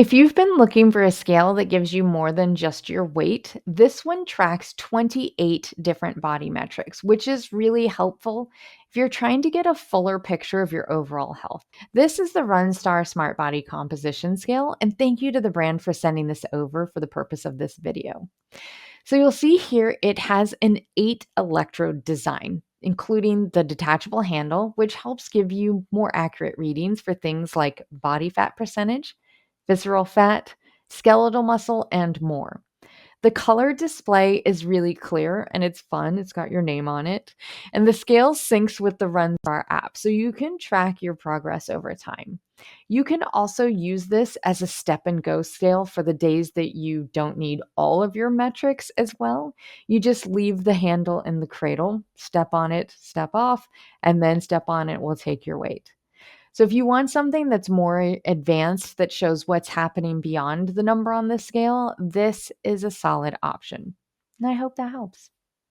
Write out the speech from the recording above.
If you've been looking for a scale that gives you more than just your weight, this one tracks 28 different body metrics, which is really helpful if you're trying to get a fuller picture of your overall health. This is the RunStar Smart Body Composition Scale, and thank you to the brand for sending this over for the purpose of this video. So you'll see here it has an 8 electrode design, including the detachable handle, which helps give you more accurate readings for things like body fat percentage, visceral fat, skeletal muscle, and more. The color display is really clear and it's fun. It's got your name on it. And the scale syncs with the RunStar app, so you can track your progress over time. You can also use this as a step and go scale for the days that you don't need all of your metrics as well. You just leave the handle in the cradle, step on it, step off, and then step on it will take your weight. So if you want something that's more advanced that shows what's happening beyond the number on the scale, this is a solid option. And I hope that helps.